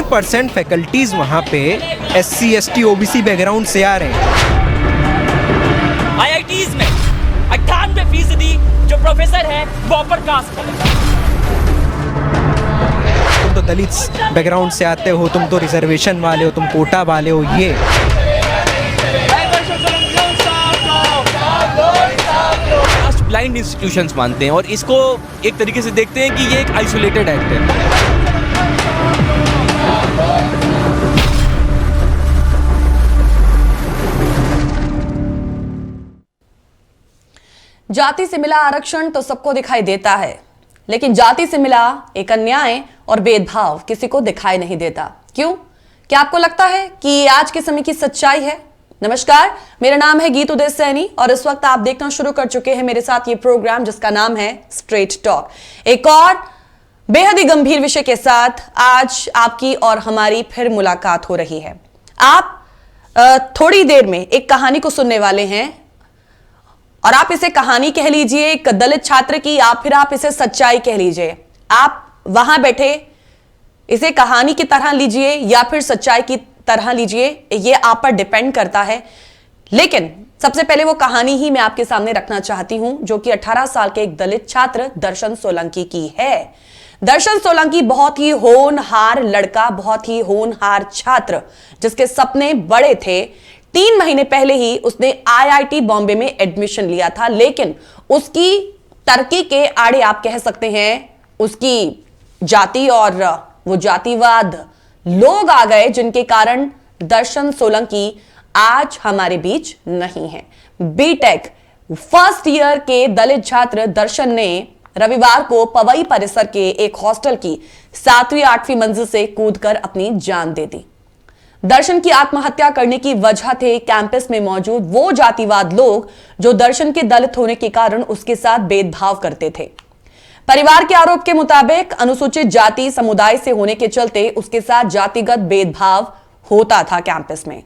70% faculties वहाँ पे SC ST OBC background से आ रहे हैं। IITs में 98% जो प्रोफेसर है वो अपर कास्ट है। तुम तो दलित बैकग्राउंड से आते हो, तुम तो रिजर्वेशन वाले हो, तुम कोटा वाले हो। ये ब्लाइंड इंस्टीट्यूशंस मानते हैं और इसको एक तरीके से देखते हैं कि ये एक आइसोलेटेड एक्ट है। जाति से मिला आरक्षण तो सबको दिखाई देता है, लेकिन जाति से मिला एक अन्याय और भेदभाव किसी को दिखाई नहीं देता। क्यों? क्या आपको लगता है कि ये आज के समय की सच्चाई है? नमस्कार, मेरा नाम है गीत उदय सैनी और इस वक्त आप देखना शुरू कर चुके हैं मेरे साथ ये प्रोग्राम जिसका नाम है स्ट्रेट टॉक। एक और बेहद ही गंभीर विषय के साथ आज आपकी और हमारी फिर मुलाकात हो रही है। आप थोड़ी देर में एक कहानी को सुनने वाले हैं और आप इसे कहानी कह लीजिए एक दलित छात्र की, या फिर आप इसे सच्चाई कह लीजिए। आप वहां बैठे इसे कहानी की तरह लीजिए या फिर सच्चाई की तरह लीजिए, ये आप पर डिपेंड करता है। लेकिन सबसे पहले वो कहानी ही मैं आपके सामने रखना चाहती हूं जो कि 18 साल के एक दलित छात्र दर्शन सोलंकी की है। दर्शन सोलंकी बहुत ही होनहार लड़का, बहुत ही होनहार छात्र जिसके सपने बड़े थे। 3 महीने पहले ही उसने IIT बॉम्बे में एडमिशन लिया था, लेकिन उसकी तरक्की के आड़े आप कह सकते हैं उसकी जाति और वो जातिवाद लोग आ गए, जिनके कारण दर्शन सोलंकी आज हमारे बीच नहीं है। बीटेक फर्स्ट ईयर के दलित छात्र दर्शन ने रविवार को पवई परिसर के एक हॉस्टल की 7वीं 8वीं मंजिल से कूदकर अपनी जान दे दी। दर्शन की आत्महत्या करने की वजह थे कैंपस में मौजूद वो जातिवाद लोग जो दर्शन के दलित होने के कारण उसके साथ भेदभाव करते थे। परिवार के आरोप के मुताबिक अनुसूचित जाति समुदाय से होने के चलते उसके साथ जातिगत भेदभाव होता था कैंपस में।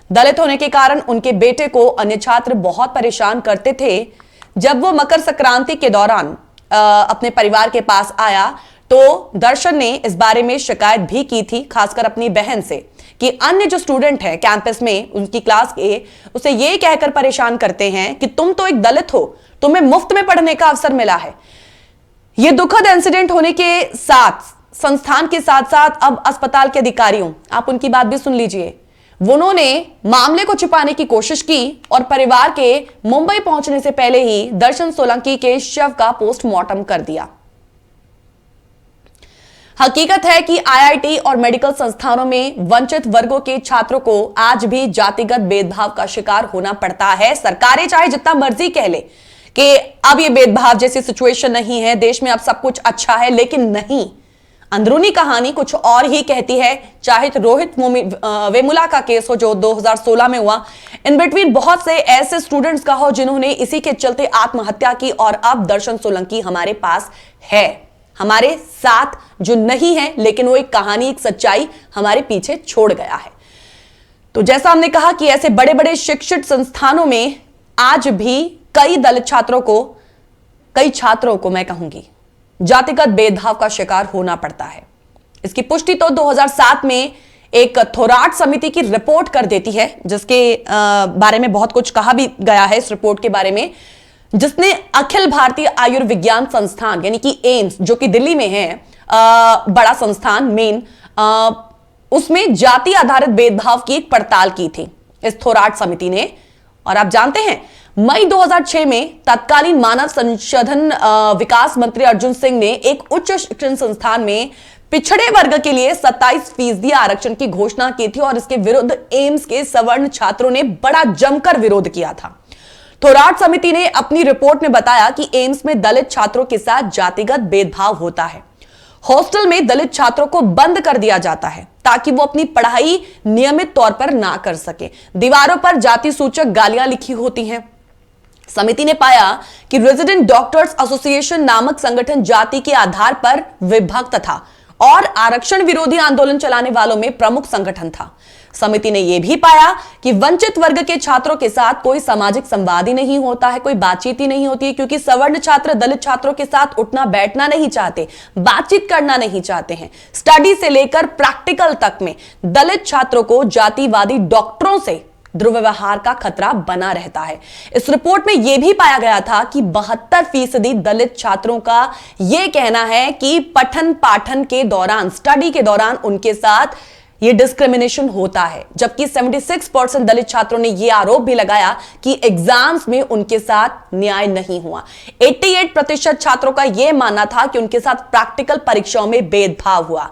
दलित होने के कारण उनके बेटे को अन्य छात्र बहुत परेशान करते थे। जब वो मकर संक्रांति के दौरान अपने परिवार के पास आया तो दर्शन ने इस बारे में शिकायत भी की थी, खासकर अपनी बहन से, कि अन्य जो स्टूडेंट हैं कैंपस में उनकी क्लास के उसे ये कहकर परेशान करते हैं कि तुम तो एक दलित हो, तुम्हें मुफ्त में पढ़ने का अवसर मिला है। यह दुखद इंसिडेंट होने के साथ संस्थान के साथ साथ अब अस्पताल के अधिकारियों, आप उनकी बात भी सुन लीजिए, उन्होंने मामले को छिपाने की कोशिश की और परिवार के मुंबई पहुंचने से पहले ही दर्शन सोलंकी के शव का पोस्टमार्टम कर दिया। हकीकत है कि IIT और मेडिकल संस्थानों में वंचित वर्गों के छात्रों को आज भी जातिगत भेदभाव का शिकार होना पड़ता है। सरकारें चाहे जितना मर्जी कह ले कि अब ये भेदभाव जैसी सिचुएशन नहीं है, देश में अब सब कुछ अच्छा है, लेकिन नहीं, अंदरूनी कहानी कुछ और ही कहती है। चाहे तो रोहित वेमुला का केस हो जो 2016 में हुआ, इन बिटवीन बहुत से ऐसे स्टूडेंट्स का हो जिन्होंने इसी के चलते आत्महत्या की, और अब दर्शन सोलंकी हमारे पास है, हमारे साथ जो नहीं है, लेकिन वो एक कहानी, एक सच्चाई हमारे पीछे छोड़ गया है। तो जैसा हमने कहा कि ऐसे बड़े बड़े शिक्षित संस्थानों में आज भी कई दलित छात्रों को मैं कहूंगी जातिगत भेदभाव का शिकार होना पड़ता है। इसकी पुष्टि तो 2007 में एक थोराट समिति की रिपोर्ट कर देती है, जिसके बारे में बहुत कुछ कहा भी गया है इस रिपोर्ट के बारे में, जिसने अखिल भारतीय आयुर्विज्ञान संस्थान यानी कि एम्स जो कि दिल्ली में है, बड़ा संस्थान मेन, उसमें जाति आधारित भेदभाव की एक पड़ताल की थी इस थोराट समिति ने। और आप जानते हैं मई 2006 में तत्कालीन मानव संसाधन विकास मंत्री अर्जुन सिंह ने एक उच्च शिक्षण संस्थान में पिछड़े वर्ग के लिए 27% आरक्षण की घोषणा की थी और इसके विरुद्ध एम्स के सवर्ण छात्रों ने बड़ा जमकर विरोध किया था। थोराट समिति ने अपनी रिपोर्ट में बताया कि एम्स में दलित छात्रों के साथ जातिगत भेदभाव होता है। हॉस्टल में दलित छात्रों को बंद कर दिया जाता है ताकि वो अपनी पढ़ाई नियमित तौर पर ना कर सके। दीवारों पर जाति सूचक गालियां लिखी होती हैं। समिति ने पाया कि रेजिडेंट डॉक्टर्स एसोसिएशन नामक संगठन जाति के आधार पर विभक्त था और आरक्षण विरोधी आंदोलन चलाने वालों में प्रमुख संगठन था। समिति ने यह भी पाया कि वंचित वर्ग के छात्रों के साथ कोई सामाजिक संवाद ही नहीं होता है, कोई बातचीत ही नहीं होती है, क्योंकि सवर्ण छात्र दलित छात्रों के साथ उठना बैठना नहीं चाहते, बातचीत करना नहीं चाहते हैं। स्टडी से लेकर प्रैक्टिकल तक में दलित छात्रों को जातिवादी डॉक्टरों से दुर्व्यवहार का खतरा बना रहता है। इस रिपोर्ट में यह भी पाया गया था कि 72% दलित छात्रों का यह कहना है कि पठन पाठन के दौरान, स्टडी के दौरान उनके साथ यह डिस्क्रिमिनेशन होता है, जबकि 76% दलित छात्रों ने यह आरोप भी लगाया कि एग्जाम्स में उनके साथ न्याय नहीं हुआ। 88% छात्रों का यह मानना था कि उनके साथ प्रैक्टिकल परीक्षाओं में भेदभाव हुआ।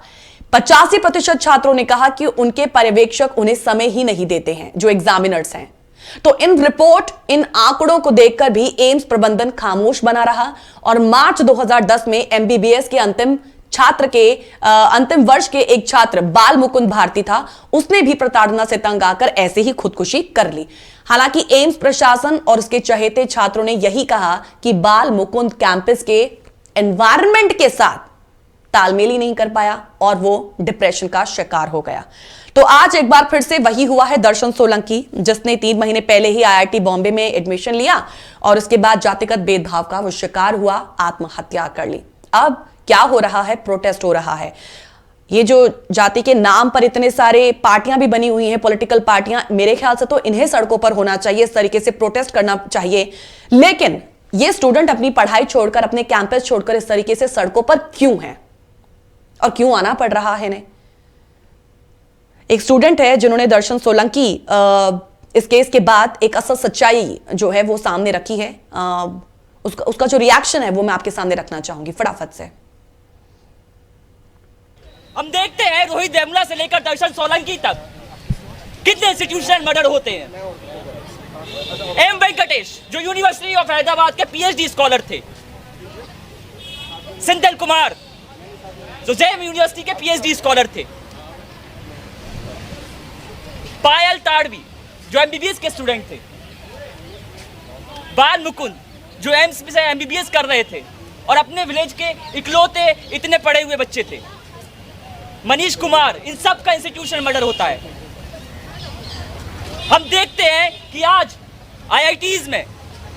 85% छात्रों ने कहा कि उनके पर्यवेक्षक उन्हें समय ही नहीं देते हैं, जो एग्जामिनर्स हैं। तो इन रिपोर्ट, इन आंकड़ों को देखकर भी एम्स प्रबंधन खामोश बना रहा और मार्च 2010 में एमबीबीएस के अंतिम वर्ष के एक छात्र बाल मुकुंद भारती था, उसने भी प्रताड़ना से तंग आकर ऐसे ही खुदकुशी कर ली। हालांकि एम्स प्रशासन और उसके चहेते छात्रों ने यही कहा कि बाल मुकुंद कैंपस के एनवायरनमेंट के साथ तालमेल ही नहीं कर पाया और वो डिप्रेशन का शिकार हो गया। तो आज एक बार फिर से वही हुआ है दर्शन सोलंकी, जिसने 3 महीने पहले ही आईआईटी बॉम्बे में एडमिशन लिया और उसके बाद जातिगत भेदभाव का वो शिकार हुआ, आत्महत्या कर ली। अब क्या हो रहा है? प्रोटेस्ट हो रहा है। ये जो जाति के नाम पर इतने सारे पार्टियां भी बनी हुई हैं, पॉलिटिकल पार्टियां, मेरे ख्याल से तो इन्हें सड़कों पर होना चाहिए, इस तरीके से प्रोटेस्ट करना चाहिए। लेकिन ये स्टूडेंट अपनी पढ़ाई छोड़कर, अपने कैंपस छोड़कर इस तरीके से सड़कों पर क्यों हैं और क्यों आना पड़ रहा है इन्हें? एक स्टूडेंट है जिन्होंने दर्शन सोलंकी इस केस के बाद एक असल सच्चाई जो है वो सामने रखी है। उसका जो रिएक्शन है वो मैं आपके सामने रखना चाहूंगी फटाफट से। हम देखते हैं रोहित वेमुला से लेकर दर्शन सोलंकी तक कितने इंस्टीट्यूशनल मर्डर होते हैं। एम वेंकटेश जो यूनिवर्सिटी ऑफ हैदराबाद के पीएचडी स्कॉलर थे, सेंथिल कुमार जो जेएम यूनिवर्सिटी के पीएचडी स्कॉलर थे, पायल ताड़वी जो एमबीबीएस के स्टूडेंट थे, बाल मुकुंद जो एम्स से एमबीबीएस कर रहे थे और अपने विलेज के इकलौते इतने पढ़े हुए बच्चे थे, मनीष कुमार, इन सब का इंस्टीट्यूशनल मर्डर होता है। हम देखते हैं कि आज आईआईटीज में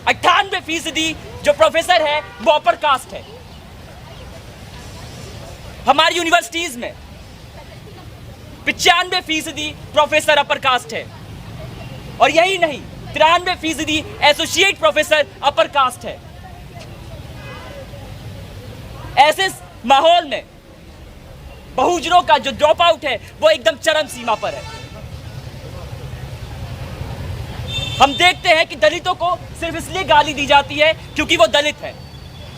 98% जो प्रोफेसर है वो अपर कास्ट है। हमारी यूनिवर्सिटीज में 95% प्रोफेसर अपर कास्ट है और यही नहीं 93% एसोसिएट प्रोफेसर अपर कास्ट है। ऐसे माहौल में बहुजनों का जो ड्रॉप आउट है वो एकदम चरम सीमा पर है। हम देखते हैं कि दलितों को सिर्फ इसलिए गाली दी जाती है क्योंकि वो दलित है।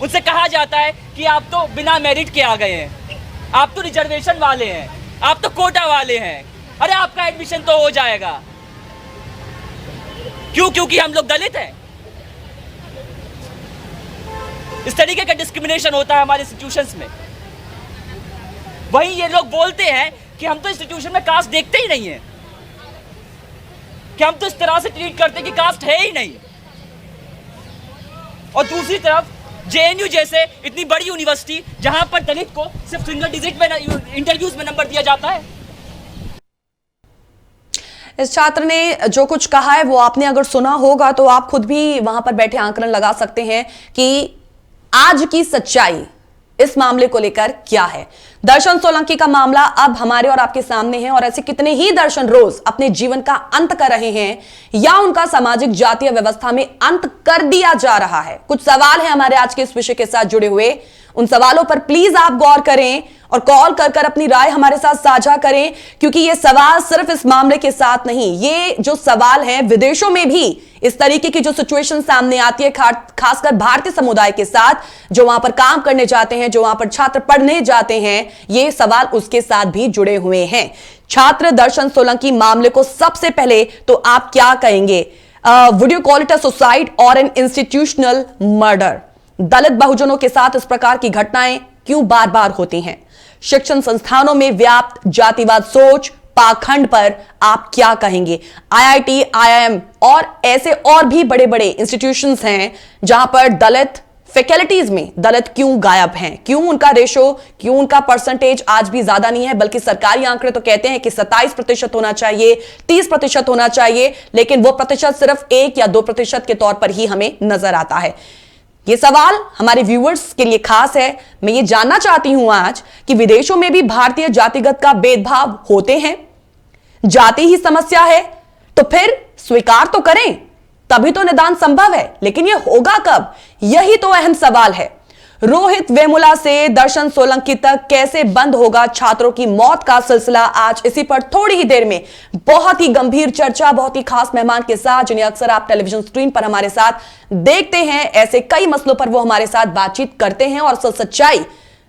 उनसे कहा जाता है कि आप तो बिना मेरिट के आ गए हैं, आप तो रिजर्वेशन वाले हैं, आप तो कोटा वाले हैं, अरे आपका एडमिशन तो हो जाएगा। क्यों? क्योंकि हम लोग दलित हैं। इस तरीके का डिस्क्रिमिनेशन होता है हमारे इंस्टीट्यूशंस में। वहीं ये लोग बोलते हैं कि हम तो इंस्टीट्यूशन में कास्ट देखते ही नहीं है, कि हम तो इस तरह से ट्रीट करते हैं कि कास्ट है ही नहीं। और दूसरी तरफ जेएनयू जैसे इतनी बड़ी यूनिवर्सिटी जहां पर दलित को सिर्फ सिंगल डिजिट में इंटरव्यूज में नंबर दिया जाता है। इस छात्र ने जो कुछ कहा है वो आपने अगर सुना होगा तो आप खुद भी वहां पर बैठे आंकलन लगा सकते हैं कि आज की सच्चाई इस मामले को लेकर क्या है। दर्शन सोलंकी का मामला अब हमारे और आपके सामने है और ऐसे कितने ही दर्शन रोज अपने जीवन का अंत कर रहे हैं या उनका सामाजिक जातीय व्यवस्था में अंत कर दिया जा रहा है। कुछ सवाल है हमारे आज के इस विषय के साथ जुड़े हुए, उन सवालों पर प्लीज आप गौर करें और कॉल कर अपनी राय हमारे साथ साझा करें, क्योंकि ये सवाल सिर्फ इस मामले के साथ नहीं, ये जो सवाल हैं विदेशों में भी इस तरीके की जो सिचुएशन सामने आती है, खासकर भारतीय समुदाय के साथ जो वहां पर काम करने जाते हैं, जो वहां पर छात्र पढ़ने जाते हैं, ये सवाल उसके साथ भी जुड़े हुए हैं। छात्र दर्शन सोलंकी मामले को सबसे पहले तो आप क्या कहेंगे? Would you call it a suicide और एन इंस्टीट्यूशनल मर्डर? दलित बहुजनों के साथ इस प्रकार की घटनाएं क्यों बार बार होती हैं? शिक्षण संस्थानों में व्याप्त जातिवाद सोच, पाखंड पर आप क्या कहेंगे? आईआईटी, आईआईएम और ऐसे और भी बड़े बड़े इंस्टीट्यूशंस हैं जहां पर दलित फैकल्टीज में दलित क्यों गायब हैं, क्यों उनका रेशो, क्यों उनका परसेंटेज आज भी ज्यादा नहीं है, बल्कि सरकारी आंकड़े तो कहते हैं कि 27% होना चाहिए, 30% होना चाहिए, लेकिन वो प्रतिशत सिर्फ 1 या 2% के तौर पर ही हमें नजर आता है। ये सवाल हमारे व्यूअर्स के लिए खास है। मैं ये जानना चाहती हूं आज कि विदेशों में भी भारतीय जातिगत का भेदभाव होते हैं, जाति ही समस्या है, तो फिर स्वीकार तो करें, तभी तो निदान संभव है। लेकिन यह होगा कब, यही तो अहम सवाल है। रोहित वेमुला से दर्शन सोलंकी तक कैसे बंद होगा छात्रों की मौत का सिलसिला, आज इसी पर थोड़ी ही देर में बहुत ही गंभीर चर्चा, बहुत ही खास मेहमान के साथ, जिन्हें अक्सर आप टेलीविजन स्क्रीन पर हमारे साथ देखते हैं। ऐसे कई मसलों पर वो हमारे साथ बातचीत करते हैं और सच्चाई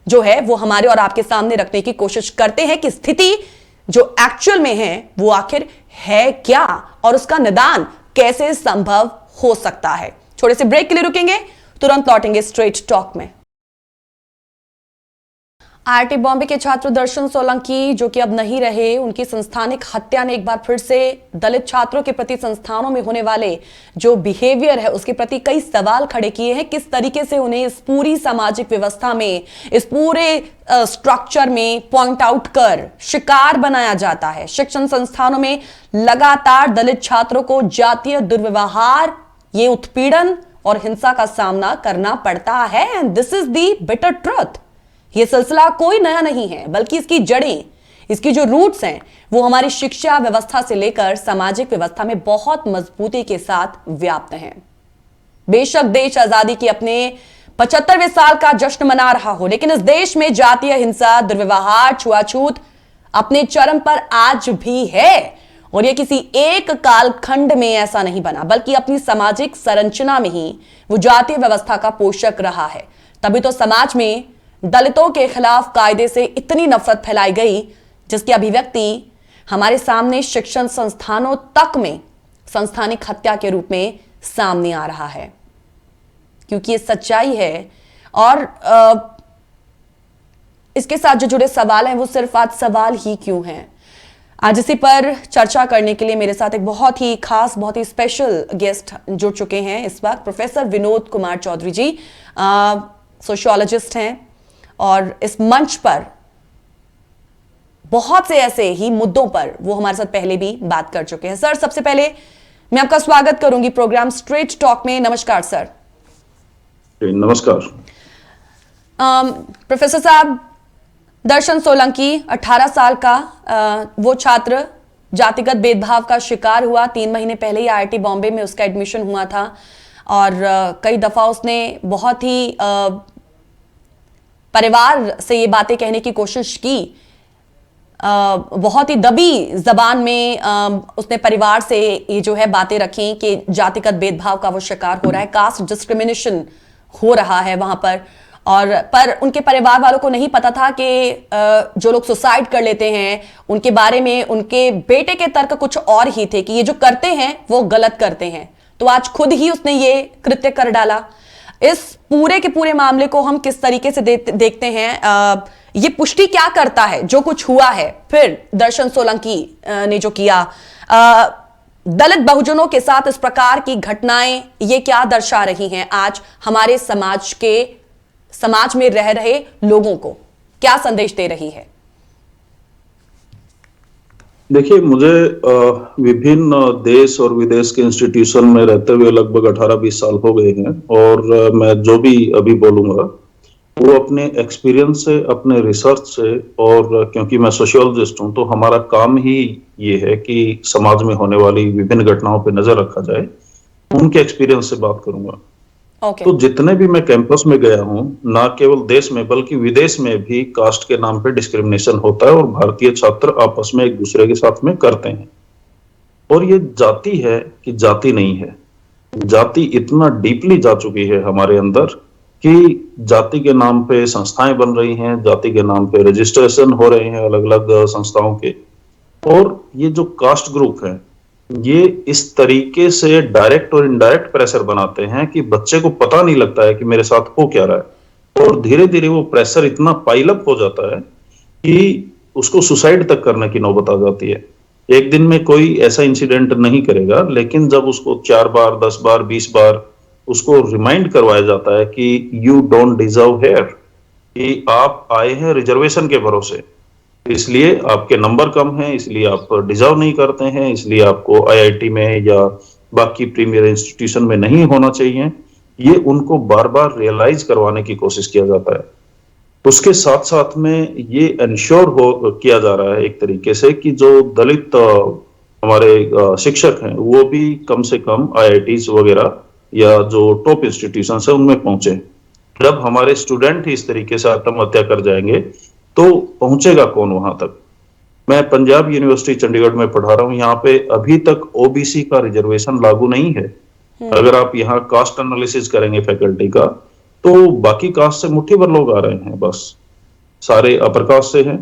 जो है वो हमारे और आपके सामने रखने की कोशिश करते हैं कि स्थिति जो एक्चुअल में है वो आखिर है क्या और उसका निदान कैसे संभव हो सकता है। छोटे से ब्रेक के लिए रुकेंगे, तुरंत लौटेंगे स्ट्रेट टॉक में। आईआईटी बॉम्बे के छात्र दर्शन सोलंकी जो कि अब नहीं रहे, उनकी संस्थानिक हत्या ने एक बार फिर से दलित छात्रों के प्रति संस्थानों में होने वाले जो बिहेवियर है उसके प्रति कई सवाल खड़े किए हैं। किस तरीके से उन्हें इस पूरी सामाजिक व्यवस्था में, इस पूरे स्ट्रक्चर में पॉइंट आउट कर शिकार बनाया जाता है। शिक्षण संस्थानों में लगातार दलित छात्रों को जातीय दुर्व्यवहार, ये उत्पीड़न और हिंसा का सामना करना पड़ता है। And this is the bitter truth. यह सिलसिला कोई नया नहीं है, बल्कि इसकी जड़ें, इसकी जो रूट्स हैं वो हमारी शिक्षा व्यवस्था से लेकर सामाजिक व्यवस्था में बहुत मजबूती के साथ व्याप्त हैं। बेशक देश आजादी की अपने 75वें साल का जश्न मना रहा हो, लेकिन इस देश में जातीय हिंसा, दुर्व्यवहार, छुआछूत अपने चरम पर आज भी है। और यह किसी एक कालखंड में ऐसा नहीं बना, बल्कि अपनी सामाजिक संरचना में ही वो जातीय व्यवस्था का पोषक रहा है। तभी तो समाज में दलितों के खिलाफ कायदे से इतनी नफरत फैलाई गई, जिसकी अभिव्यक्ति हमारे सामने शिक्षण संस्थानों तक में संस्थानिक हत्या के रूप में सामने आ रहा है। क्योंकि ये सच्चाई है और इसके साथ जो जुड़े सवाल हैं वो सिर्फ आज सवाल ही क्यों हैं। आज इसी पर चर्चा करने के लिए मेरे साथ एक बहुत ही खास, बहुत ही स्पेशल गेस्ट जुड़ चुके हैं इस वक्त। प्रोफेसर विनोद कुमार चौधरी जी सोशियोलॉजिस्ट हैं और इस मंच पर बहुत से ऐसे ही मुद्दों पर वो हमारे साथ पहले भी बात कर चुके हैं। सर, सबसे पहले मैं आपका स्वागत करूंगी प्रोग्राम स्ट्रेट टॉक में। नमस्कार सर। नमस्कार। प्रोफेसर साहब, दर्शन सोलंकी 18 साल का वो छात्र जातिगत भेदभाव का शिकार हुआ। 3 महीने पहले ही आईआईटी बॉम्बे में उसका एडमिशन हुआ था और कई दफा उसने बहुत ही परिवार से ये बातें कहने की कोशिश की, बहुत ही दबी जबान में उसने परिवार से ये जो है बातें रखी कि जातिगत भेदभाव का वो शिकार हो रहा है, कास्ट डिस्क्रिमिनेशन हो रहा है वहां पर उनके परिवार वालों को नहीं पता था कि जो लोग सुसाइड कर लेते हैं उनके बारे में उनके बेटे के तर्क कुछ और ही थे कि ये जो करते हैं वो गलत करते हैं। तो आज खुद ही उसने ये कृत्य कर डाला। इस पूरे के पूरे मामले को हम किस तरीके से देखते हैं? ये पुष्टि क्या करता है जो कुछ हुआ है? फिर दर्शन सोलंकी ने जो किया, दलित बहुजनों के साथ इस प्रकार की घटनाएं ये क्या दर्शा रही हैं? आज हमारे समाज में रह रहे लोगों को क्या संदेश दे रही है? देखिए, मुझे विभिन्न देश और विदेश के इंस्टीट्यूशन में रहते हुए लगभग 18-20 साल हो गए हैं और मैं जो भी अभी बोलूंगा वो अपने एक्सपीरियंस से, अपने रिसर्च से, और क्योंकि मैं सोशियोलॉजिस्ट हूं तो हमारा काम ही ये है कि समाज में होने वाली विभिन्न घटनाओं पे नजर रखा जाए, उनके एक्सपीरियंस से बात करूंगा। तो जितने भी मैं कैंपस में गया हूं, ना केवल देश में बल्कि विदेश में भी कास्ट के नाम पे डिस्क्रिमिनेशन होता है और भारतीय छात्र आपस में एक दूसरे के साथ में करते हैं। और ये जाति है कि जाति नहीं है, जाति इतना डीपली जा चुकी है हमारे अंदर कि जाति के नाम पे संस्थाएं बन रही हैं, जाति के नाम पे रजिस्ट्रेशन हो रहे हैं अलग अलग संस्थाओं के। और ये जो कास्ट ग्रुप है ये इस तरीके से डायरेक्ट और इनडायरेक्ट प्रेशर बनाते हैं कि बच्चे को पता नहीं लगता है कि मेरे साथ हो क्या रहा है, और धीरे धीरे वो प्रेशर इतना पाइलअप हो जाता है कि उसको सुसाइड तक करने की नौबत आ जाती है। एक दिन में कोई ऐसा इंसिडेंट नहीं करेगा, लेकिन जब उसको 4 बार, 10 बार, 20 बार उसको रिमाइंड करवाया जाता है कि यू डोंट डिजर्व हेयर, कि आप आए हैं रिजर्वेशन के भरोसे, इसलिए आपके नंबर कम हैं, इसलिए आप डिजर्व नहीं करते हैं, इसलिए आपको आईआईटी में या बाकी प्रीमियर इंस्टीट्यूशन में नहीं होना चाहिए। ये उनको बार बार रियलाइज करवाने की कोशिश किया जाता है। उसके साथ साथ में ये इंश्योर हो किया जा रहा है एक तरीके से कि जो दलित हमारे शिक्षक हैं वो भी कम से कम आईआईटीज वगैरह या जो टॉप इंस्टीट्यूशन है उनमें पहुंचे। जब हमारे स्टूडेंट ही इस तरीके से आत्महत्या कर जाएंगे तो पहुंचेगा कौन वहां तक। मैं पंजाब यूनिवर्सिटी चंडीगढ़ में पढ़ा रहा हूं, यहाँ पे अभी तक ओबीसी का रिजर्वेशन लागू नहीं है। अगर आप यहाँ कास्ट एनालिसिस करेंगे फैकल्टी का तो बाकी कास्ट से मुट्ठी भर लोग आ रहे हैं, बस सारे अपर कास्ट से हैं।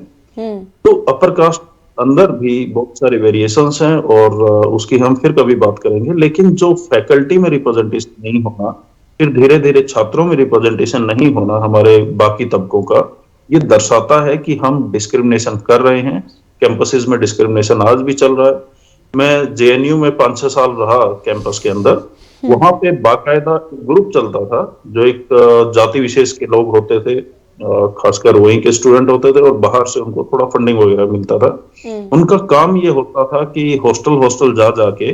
तो अपर कास्ट अंदर भी बहुत सारे वेरिएशंस हैं और उसकी हम फिर कभी बात करेंगे। लेकिन जो फैकल्टी में रिप्रेजेंटेशन नहीं होना, फिर धीरे धीरे छात्रों में रिप्रेजेंटेशन नहीं होना हमारे बाकी तबकों का, ये दर्शाता है कि हम डिस्क्रिमिनेशन कर रहे हैं। कैंपसेस में डिस्क्रिमिनेशन आज भी चल रहा है। मैं जेएनयू में 5-6 साल रहा कैंपस के अंदर, वहां पे बाकायदा ग्रुप चलता था जो एक जाति विशेष के लोग होते थे, खासकर वहीं के स्टूडेंट होते थे और बाहर से उनको थोड़ा फंडिंग वगैरह मिलता था। उनका काम ये होता था कि हॉस्टल हॉस्टल जा जाके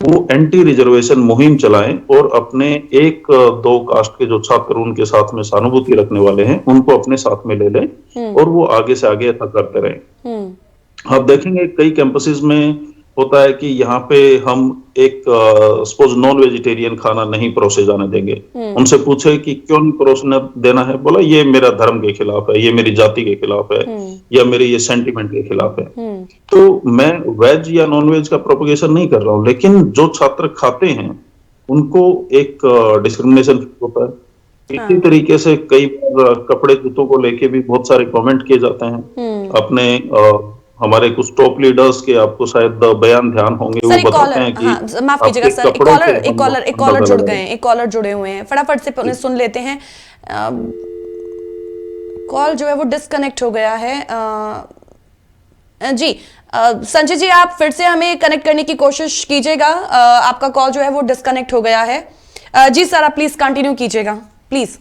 वो एंटी रिजर्वेशन मुहिम चलाएं और अपने 1-2 कास्ट के जो छात्र उनके साथ में सहानुभूति रखने वाले हैं उनको अपने साथ में ले लें और वो आगे से आगे ऐसा करते रहें। आप देखेंगे कई कैंपसेस में होता है कि यहाँ पे हम एक सपोज नॉन वेजिटेरियन खाना नहीं परोसे जाने देंगे। उनसे पूछे कि क्यों नहीं परोसने देना है, बोला ये मेरा धर्म के खिलाफ है, ये मेरी जाति के खिलाफ है या मेरे ये सेंटिमेंट के खिलाफ है। तो मैं वेज या नॉन वेज का प्रोपगेशन नहीं कर रहा हूँ, लेकिन जो छात्र खाते हैं उनको एक डिस्क्रिमिनेशन होता है। इसी तरीके से कई बार कपड़े जूतों को लेके भी बहुत सारे कमेंट किए जाते हैं। अपने हमारे कुछ टॉप लीडर्स के आपको शायद बयान ध्यान होंगे, वो बताते हैं कि हाँ, माफ कीजिएगा सर, एक कॉलर जुड़ गए हैं, एक कॉलर जुड़े हुए हैं, फटाफट से उन्हें सुन लेते हैं। कॉल जो है वो डिस्कनेक्ट हो गया है। जी संजय जी, आप फिर से हमें कनेक्ट करने की कोशिश कीजिएगा, आपका कॉल जो है वो डिस्कनेक्ट हो गया है। जी सर, आप प्लीज कंटिन्यू कीजिएगा प्लीज।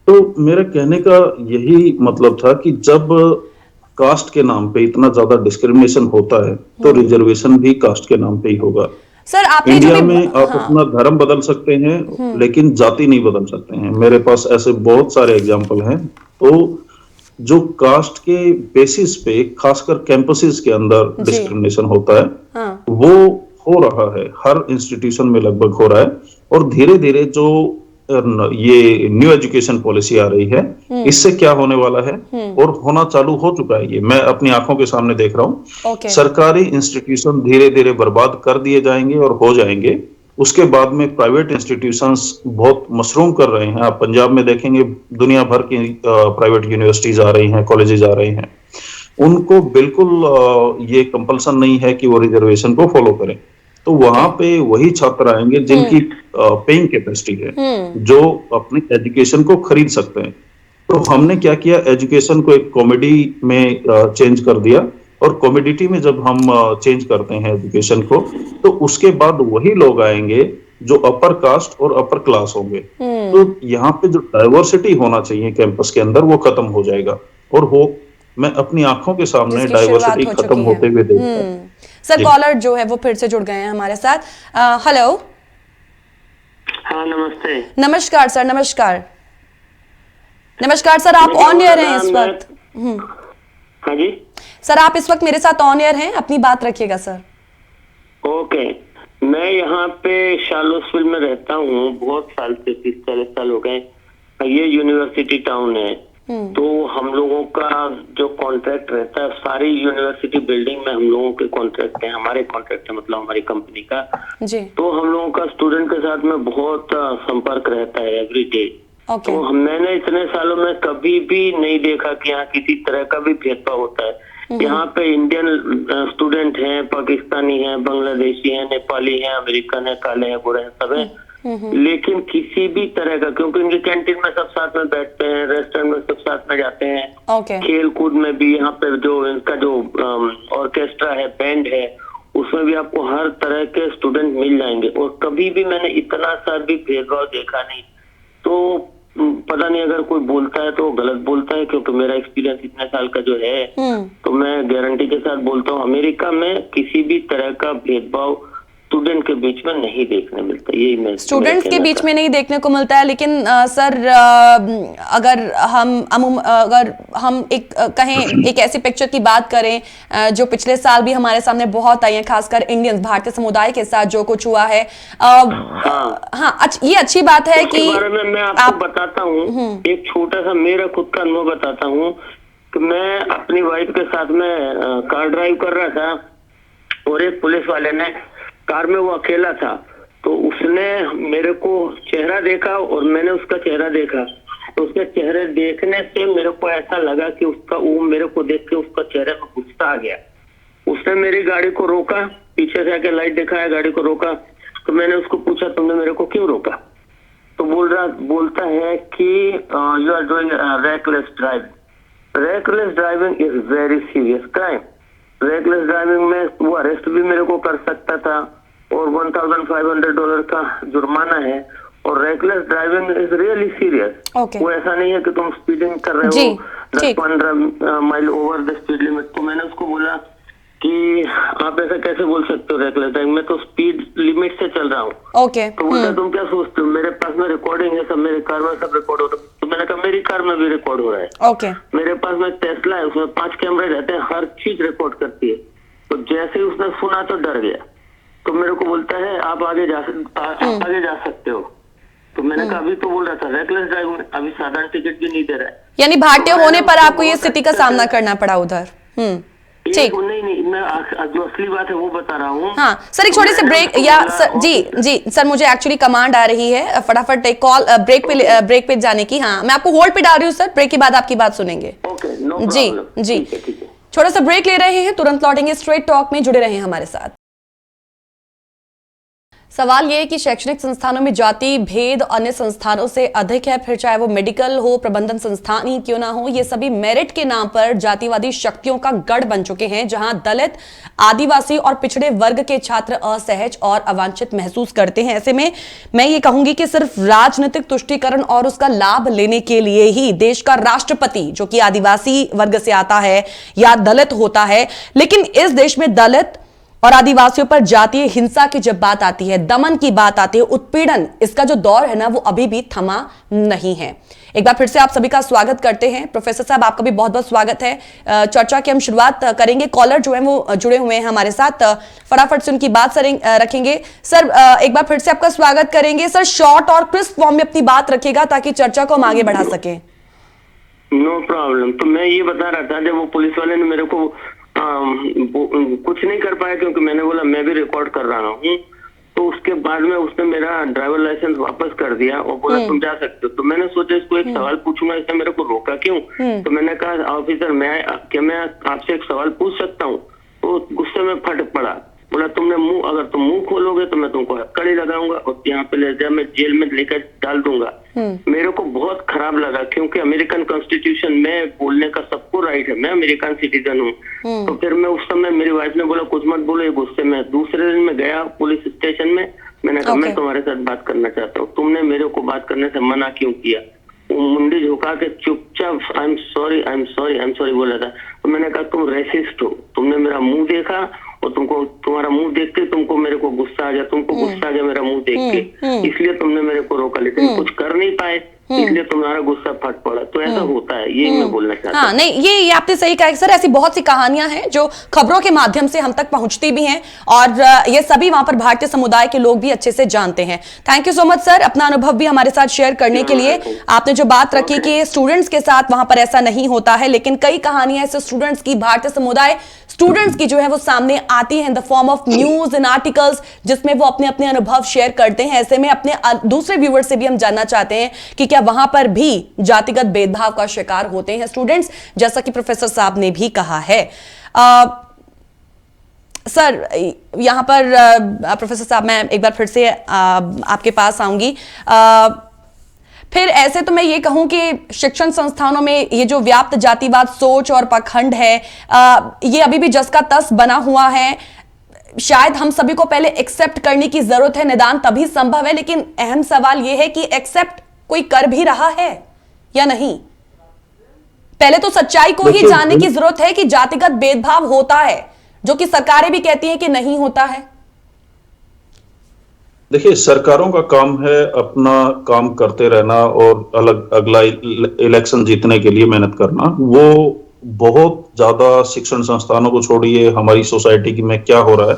तो मेरे कहने का यही मतलब था कि जब कास्ट के नाम पे इतना ज्यादा डिस्क्रिमिनेशन होता है तो रिजर्वेशन भी कास्ट के नाम पे ही होगा। सर आपने इंडिया में आप अपना धर्म बदल सकते हैं लेकिन जाति नहीं बदल सकते हैं। मेरे पास ऐसे बहुत सारे एग्जांपल हैं। तो जो कास्ट के बेसिस पे खासकर कैंपसेस के अंदर डिस्क्रिमिनेशन होता है वो हो रहा है, हर इंस्टीट्यूशन में लगभग हो रहा है। और धीरे धीरे जो ये न्यू एजुकेशन पॉलिसी आ रही है, इससे क्या होने वाला है और होना चालू हो चुका है, ये मैं अपनी आंखों के सामने देख रहा हूँ। सरकारी इंस्टीट्यूशन धीरे धीरे बर्बाद कर दिए जाएंगे और हो जाएंगे। उसके बाद में प्राइवेट इंस्टीट्यूशंस बहुत मशरूम कर रहे हैं। आप पंजाब में देखेंगे दुनिया भर की प्राइवेट यूनिवर्सिटीज आ रही हैं, कॉलेजेस आ रहे हैं। उनको बिल्कुल ये कंपल्सन नहीं है कि वो रिजर्वेशन को फॉलो करें। तो वहां पे वही छात्र आएंगे जिनकी पेइंग कैपेसिटी है, जो अपनी एजुकेशन को खरीद सकते हैं। तो हमने क्या किया, एजुकेशन को एक कॉमेडी में चेंज कर दिया। और कॉमेडिटी में जब हम चेंज करते हैं एजुकेशन को, तो उसके बाद वही लोग आएंगे जो अपर कास्ट और अपर क्लास होंगे। तो यहाँ पे जो डाइवर्सिटी होना चाहिए कैंपस के अंदर वो खत्म हो जाएगा। और हो मैं अपनी आंखों के सामने डाइवर्सिटी खत्म होते हुए देखता हूं। सर कॉलर जो है वो फिर से जुड़ गए हैं हमारे साथ। हेलो। हाँ नमस्ते। नमस्कार सर, नमस्कार। नमस्कार सर, आप ऑन एयर हैं इस वक्त। हाँ जी सर, आप इस वक्त मेरे साथ ऑन एयर हैं, अपनी बात रखिएगा सर। ओके, मैं यहाँ पे शार्लोट्सविल में रहता हूँ बहुत साल से, 30-40 साल हो गए। ये यूनिवर्सिटी टाउन है। तो हम लोगों का जो कॉन्ट्रैक्ट रहता है, सारी यूनिवर्सिटी बिल्डिंग में हम लोगों के कॉन्ट्रैक्ट है, हमारे कॉन्ट्रैक्ट है, मतलब हमारी कंपनी का जी। तो हम लोगों का स्टूडेंट के साथ में बहुत संपर्क रहता है एवरी डे। तो मैंने इतने सालों में कभी भी नहीं देखा कि यहाँ किसी तरह का भी भेदभाव होता है। यहाँ पे इंडियन स्टूडेंट हैं, पाकिस्तानी हैं, बांग्लादेशी हैं, नेपाली हैं, अमेरिकन है, काले हैं, गोरे हैं, सब है। लेकिन किसी भी तरह का, क्योंकि इनके कैंटीन में सब साथ में बैठते हैं, रेस्टोरेंट में सब साथ में जाते हैं, खेल कूद में भी यहाँ पे जो इनका जो ऑर्केस्ट्रा है, बैंड है, उसमें भी आपको हर तरह के स्टूडेंट मिल जाएंगे, और कभी भी मैंने इतना सा भी भेदभाव देखा नहीं। तो पता नहीं, अगर कोई बोलता है तो गलत बोलता है, क्योंकि मेरा एक्सपीरियंस इतने साल का जो है, तो मैं गारंटी के साथ बोलता हूँ अमेरिका में किसी भी तरह का भेदभाव स्टूडेंट के बीच में नहीं देखने मिलता। यही मैं स्टूडेंट्स के बीच में नहीं देखने को मिलता है, लेकिन सर अगर हम कहें एक ऐसी पिक्चर की बात करें जो पिछले साल भी हमारे सामने बहुत आई है, खासकर इंडियंस भारतीय समुदाय के साथ जो कुछ हुआ है। ये अच्छी बात है कि बारे में मैं आपको बताता हूँ, एक छोटा सा मेरा खुद का अनुभव बताता हूँ कि मैं अपनी वाइफ के साथ में कार ड्राइव कर रहा था, और एक पुलिस वाले ने कार में, वो अकेला था, तो उसने मेरे को चेहरा देखा और मैंने उसका चेहरा देखा, तो उसके चेहरे देखने से मेरे को ऐसा लगा कि वो मेरे को देख के उसका चेहरे में गुस्सा आ गया। उसने मेरी गाड़ी को रोका, पीछे से आके लाइट दिखाया, गाड़ी को रोका, तो मैंने उसको पूछा तुमने मेरे को क्यों रोका? तो बोलता है कि you are doing reckless driving. Reckless driving is very serious crime. Reckless driving में वो अरेस्ट भी मेरे को कर सकता था, और $1,500 का जुर्माना है, और reckless driving is really serious. वो ऐसा नहीं है कि तुम स्पीडिंग कर रहे हो 10-15 mile over the speed limit. तो मैंने उसको बोला कि आप ऐसा कैसे बोल सकते हो रेकलेस ड्राइविंग, मैं तो स्पीड लिमिट से चल रहा हूँ। तो बोलता तुम क्या सोचते हो, मेरे पास में रिकॉर्डिंग है, सब मेरे कार में सब रिकॉर्ड हो रहा है। तो मैंने कहा मेरी कार में भी रिकॉर्ड हो रहा है। मेरे पास में टेस्ला है, उसमें 5 कैमरे रहते हैं, हर चीज रिकॉर्ड करती है। तो जैसे ही उसने सुना तो डर गया, तो मेरे को बोलता है आप आगे जा सकते हो। तो मैंने कहा अभी तो बोल रहा था रेकलेस ड्राइविंग, अभी साधारण टिकट भी नहीं दे रहा है। यानी भारतीय होने पर आपको ये स्थिति का सामना करना पड़ा उधर। ठीक, नहीं, मैं जो असली बात है वो बता रहा हूँ। हाँ सर, एक छोटे से ब्रेक या सर, जी सर, मुझे एक्चुअली कमांड आ रही है, फटाफट एक कॉल ब्रेक पे जाने की। हाँ, मैं आपको होल्ड पे डाल रही हूँ सर, ब्रेक के बाद आपकी बात सुनेंगे। जी, छोटा सा ब्रेक ले रहे हैं, तुरंत लौटेंगे स्ट्रेट टॉक में, जुड़े रहे हमारे साथ। सवाल यह है कि शैक्षणिक संस्थानों में जाति भेद अन्य संस्थानों से अधिक है, फिर चाहे वो मेडिकल हो, प्रबंधन संस्थान ही क्यों ना हो, ये सभी मेरिट के नाम पर जातिवादी शक्तियों का गढ़ बन चुके हैं, जहां दलित, आदिवासी और पिछड़े वर्ग के छात्र असहज और अवांछित महसूस करते हैं। ऐसे में मैं ये कहूंगी कि सिर्फ राजनीतिक तुष्टीकरण और उसका लाभ लेने के लिए ही देश का राष्ट्रपति, जो कि आदिवासी वर्ग से आता है या दलित होता है, लेकिन इस देश में दलित और आदिवासियों पर जातीय हिंसा की जब बात आती है, दमन की बात आती है, उत्पीड़न, इसका जो दौर है ना, वो अभी भी थमा नहीं है। एक बार फिर से आप सभी का स्वागत करते हैं। प्रोफेसर साहब, आपका भी बहुत बहुत स्वागत है। चर्चा की हम शुरुआत करेंगे। कॉलर जो है वो जुड़े हुए हैं हमारे साथ, फटाफट से उनकी बात रखेंगे। सर, एक बार फिर से आपका स्वागत करेंगे। सर, शॉर्ट और क्रिस्प फॉर्म में अपनी बात रखिएगा ताकि चर्चा को हम आगे बढ़ा सके। No problem. तो मैं ये बता रहा था, जब वो पुलिस वाले ने मेरे को कुछ नहीं कर पाया, क्योंकि मैंने बोला मैं भी रिकॉर्ड कर रहा हूँ, तो उसके बाद में उसने मेरा ड्राइवर लाइसेंस वापस कर दिया और बोला तुम जा सकते हो। तो मैंने सोचा इसको एक सवाल पूछूंगा, इसने मेरे को रोका क्यों? तो मैंने कहा ऑफिसर मैं आपसे एक सवाल पूछ सकता हूँ? तो गुस्से में फट पड़ा, बोला अगर तुम मुंह खोलोगे तो मैं तुमको कड़ी लगाऊंगा और यहाँ पे ले जा, मैं जेल में लेकर डाल दूंगा। मेरे को बहुत खराब लगा, क्योंकि अमेरिकन कॉन्स्टिट्यूशन में बोलने का सबको राइट है, मैं अमेरिकन सिटीजन हूँ। तो फिर मैं उस समय, मेरी वाइफ ने बोला कुछ मत बोलो, ये गुस्से में। दूसरे दिन मैं गया पुलिस स्टेशन में, मैंने कहा मैं तुम्हारे साथ बात करना चाहता हूँ, तुमने मेरे को बात करने से मना क्यों किया? वो मुंडी झुका के चुपचाप आई एम सॉरी बोला था। तो मैंने कहा तुम रेसिस्ट हो, तुमने मेरा मुंह देखा और तुम्हारा मुंह देख के तुमको मेरे को गुस्सा आ गया, तुमको गुस्सा आ गया मेरा मुंह देख के, इसलिए तुमने मेरे को रोका, लेकिन कुछ कर नहीं पाए, इसलिए तुम्हारा गुस्सा फट पड़ा। तो ऐसा होता है, ये मैं बोलना चाहता हूँ। हाँ, नहीं, ये आपने सही कहा सर। ऐसी बहुत सी कहानियां हैं जो खबरों के माध्यम से हम तक पहुंचती भी हैं, और ये सभी वहां पर भारतीय समुदाय के लोग भी अच्छे से जानते हैं। Thank you so much sir, अपना अनुभव भी हमारे साथ शेयर करने के लिए। आपने जो बात रखी कि स्टूडेंट्स के साथ वहां पर ऐसा नहीं होता है, लेकिन कई कहानियां ऐसे स्टूडेंट्स की, भारतीय समुदाय स्टूडेंट्स की जो है वो सामने आती है in the form of news and articles, जिसमें वो अपने अपने अनुभव शेयर करते हैं। ऐसे में अपने दूसरे व्यूअर्स से भी हम जानना चाहते हैं कि क्या वहां पर भी जातिगत भेदभाव का शिकार होते हैं स्टूडेंट्स, जैसा कि प्रोफेसर साहब ने भी कहा है। सर, यहां पर प्रोफेसर साहब, मैं एक बार फिर से आपके पास आऊंगी। फिर ऐसे तो मैं ये कहूं कि शिक्षण संस्थानों में ये जो व्याप्त जातिवाद सोच और पाखंड है, ये अभी भी जस का तस बना हुआ है। शायद हम सभी को पहले एक्सेप्ट करने की जरूरत है, निदान तभी संभव है। लेकिन अहम सवाल यह है कि एक्सेप्ट कोई कर भी रहा है या नहीं। पहले तो सच्चाई को ही जानने की जरूरत है कि जातिगत भेदभाव होता है, जो कि सरकारें भी कहती हैं कि नहीं होता है। देखिए, सरकारों का काम है अपना काम करते रहना और अगला इलेक्शन जीतने के लिए मेहनत करना। वो बहुत ज्यादा शिक्षण संस्थानों को छोड़िए, हमारी सोसाइटी की में क्या हो रहा है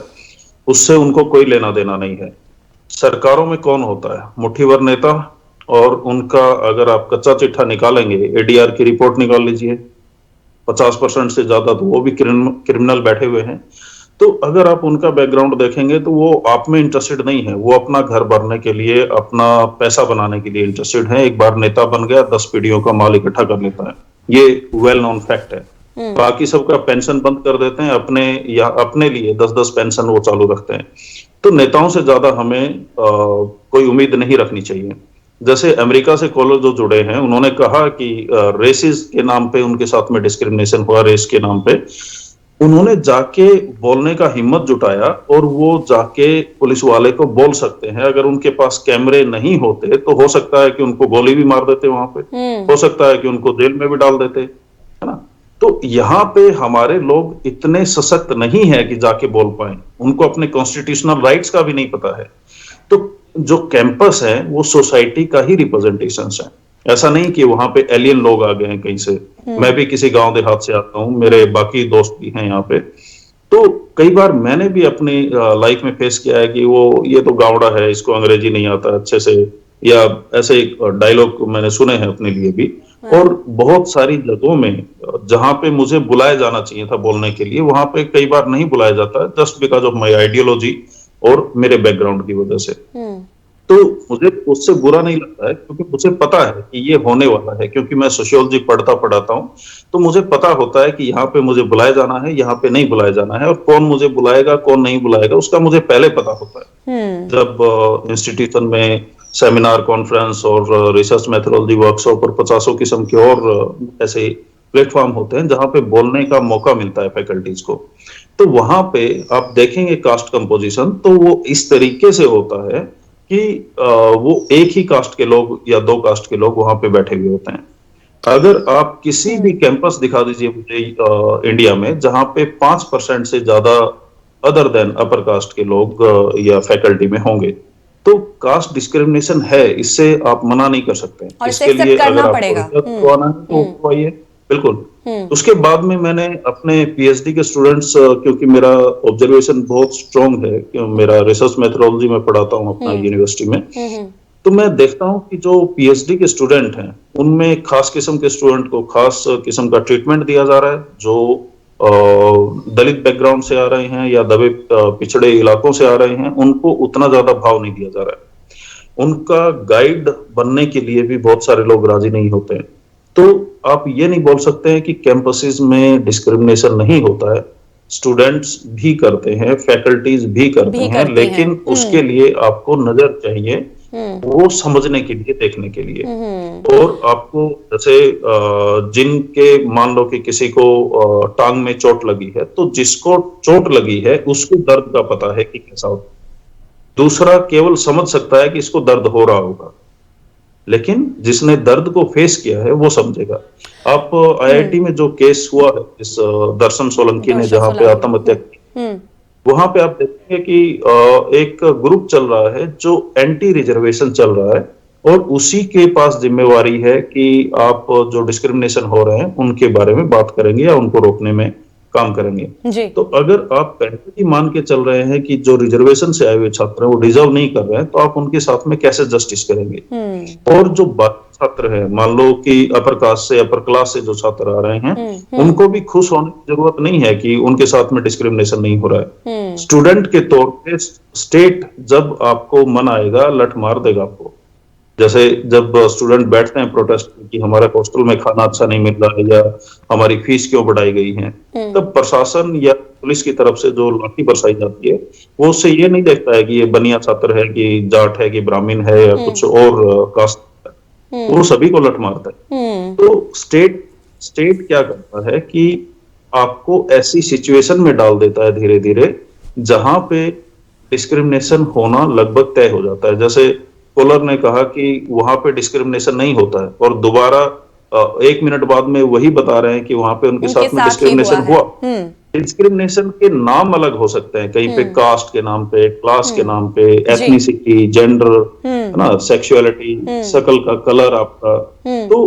उससे उनको कोई लेना देना नहीं है। सरकारों में कौन होता है? मुट्ठीभर नेता, और उनका अगर आप कच्चा चिट्ठा निकालेंगे, एडीआर की रिपोर्ट निकाल लीजिए, 50% से ज्यादा तो वो भी क्रिमिनल बैठे हुए हैं। तो अगर आप उनका बैकग्राउंड देखेंगे तो वो आप में इंटरेस्टेड नहीं है, वो अपना घर भरने के लिए, अपना पैसा बनाने के लिए इंटरेस्टेड है। एक बार नेता बन गया, 10 पीढ़ियों का माल इकट्ठा कर लेता है, ये वेल नोन फैक्ट है। बाकी सबका पेंशन बंद कर देते हैं, अपने लिए 10-10 पेंशन वो चालू रखते हैं। तो नेताओं से ज्यादा हमें कोई उम्मीद नहीं रखनी चाहिए। जैसे अमेरिका से कॉलर जो जुड़े हैं, उन्होंने कहा कि रेसिस के नाम पे उनके साथ में डिस्क्रिमिनेशन हुआ, रेस के नाम पे। उन्होंने जाके बोलने का हिम्मत जुटाया और वो जाके पुलिस वाले को बोल सकते हैं। अगर उनके पास कैमरे नहीं होते तो हो सकता है कि उनको गोली भी मार देते वहां पे, हो सकता है कि उनको जेल में भी डाल देते, है ना। तो यहाँ पे हमारे लोग इतने सशक्त नहीं है कि जाके बोल पाए, उनको अपने कॉन्स्टिट्यूशनल राइट्स का भी नहीं पता है। तो जो कैंपस है वो सोसाइटी का ही रिप्रेजेंटेशन है। ऐसा नहीं कि वहां पे एलियन लोग आ गए हैं कहीं से। मैं भी किसी गांव देहात से आता हूं, मेरे बाकी दोस्त भी हैं यहाँ पे। तो कई बार मैंने भी अपनी लाइफ में फेस किया है कि ये तो गावड़ा है, इसको अंग्रेजी नहीं आता अच्छे से, या ऐसे डायलॉग मैंने सुने हैं अपने लिए भी। और बहुत सारी जगहों में जहां पे मुझे बुलाया जाना चाहिए था बोलने के लिए, वहां पे कई बार नहीं बुलाया जाता, just because of my ideology और मेरे बैकग्राउंड की वजह से। तो मुझे उससे बुरा नहीं लगता है, क्योंकि मुझे पता है कि ये होने वाला है, क्योंकि मैं सोशियोलॉजी पढ़ाता हूँ। तो मुझे पता होता है कि यहाँ पे मुझे बुलाया जाना है, यहाँ पे नहीं बुलाया जाना है, और कौन मुझे बुलाएगा कौन नहीं बुलाएगा उसका मुझे पहले पता होता है। जब इंस्टीट्यूशन में सेमिनार, कॉन्फ्रेंस और रिसर्च मेथोडोलॉजी वर्कशॉप और 50 किस्म के और ऐसे प्लेटफॉर्म होते हैं जहां पे बोलने का मौका मिलता है फैकल्टीज को, तो वहां पे आप देखेंगे कास्ट कंपोजिशन, तो वो इस तरीके से होता है कि वो एक ही कास्ट के लोग या 2 कास्ट के लोग वहां पे बैठे हुए होते हैं। अगर आप किसी भी कैंपस दिखा दीजिए मुझे इंडिया में जहां पे 5% से ज्यादा अदर देन अपर कास्ट के लोग या फैकल्टी में होंगे, तो कास्ट डिस्क्रिमिनेशन है, इससे आप मना नहीं कर सकते। और इसके लिए अगर आपको पड़ेगा तो आइए, बिल्कुल। उसके बाद में मैंने अपने पीएचडी के स्टूडेंट्स, क्योंकि मेरा ऑब्जर्वेशन बहुत स्ट्रॉन्ग है, क्योंकि मेरा रिसर्च मेथोडोलॉजी में पढ़ाता हूँ अपना यूनिवर्सिटी में, तो मैं देखता हूँ कि जो पीएचडी के स्टूडेंट हैं उनमें खास किस्म के स्टूडेंट को खास किस्म का ट्रीटमेंट दिया जा रहा है। जो दलित बैकग्राउंड से आ रहे हैं या दबे पिछड़े इलाकों से आ रहे हैं, उनको उतना ज्यादा भाव नहीं दिया जा रहा है। उनका गाइड बनने के लिए भी बहुत सारे लोग राजी नहीं होते हैं। तो आप ये नहीं बोल सकते हैं कि कैंपसेस में डिस्क्रिमिनेशन नहीं होता है, स्टूडेंट्स भी करते हैं, फैकल्टीज भी करते हैं, लेकिन उसके लिए आपको नजर चाहिए, वो समझने के लिए, देखने के लिए। और आपको जैसे जिनके मान लो कि किसी को टांग में चोट लगी है, तो जिसको चोट लगी है उसको दर्द का पता है कि कैसा होता है। दूसरा केवल समझ सकता है कि इसको दर्द हो रहा होगा, लेकिन जिसने दर्द को फेस किया है वो समझेगा। आप आईआईटी में जो केस हुआ है इस दर्शन सोलंकी ने जहां पे आत्महत्या की, वहां पे आप देखेंगे कि एक ग्रुप चल रहा है जो एंटी रिजर्वेशन चल रहा है, और उसी के पास जिम्मेवारी है कि आप जो डिस्क्रिमिनेशन हो रहे हैं उनके बारे में बात करेंगे या उनको रोकने में काम करेंगे। तो अगर आप पहले ही मान के चल रहे हैं कि जो रिजर्वेशन से आए हुए छात्र हैं वो डिजर्व नहीं कर रहे हैं, तो आप उनके साथ में कैसे जस्टिस करेंगे? और जो छात्र हैं, मान लो कि अपर कास्ट से, अपर क्लास से जो छात्र आ रहे हैं, उनको भी खुश होने की जरूरत नहीं है कि उनके साथ में डिस्क्रिमिनेशन नहीं हो रहा है। स्टूडेंट के तौर पे स्टेट जब आपको मन आएगा, लठ मार देगा आपको। जैसे जब स्टूडेंट बैठते हैं प्रोटेस्ट कि हमारा हॉस्टल में खाना अच्छा नहीं मिल रहा है या हमारी फीस क्यों बढ़ाई गई है, तब प्रशासन या पुलिस की तरफ से जो लाठी बरसाई जाती है, वो उससे ये नहीं देखता है कि ये बनिया छात्र है कि जाट है कि ब्राह्मण है या कुछ और कास्ट है, वो सभी को लठ मारता है। तो स्टेट क्या करता है कि आपको ऐसी सिचुएशन में डाल देता है धीरे धीरे जहां पे डिस्क्रिमिनेशन होना लगभग तय हो जाता है। जैसे कॉलर ने कहा कि वहां पे डिस्क्रिमिनेशन नहीं होता है और दोबारा 1 मिनट बाद में वही बता रहे हैं कि वहां पे उनके साथ में डिस्क्रिमिनेशन हुआ। डिस्क्रिमिनेशन के नाम अलग हो सकते हैं, कहीं पे कास्ट के नाम पे, क्लास के नाम पे, एथनिसिटी, जेंडर, है ना, सेक्सुअलिटी, शकल का कलर आपका, तो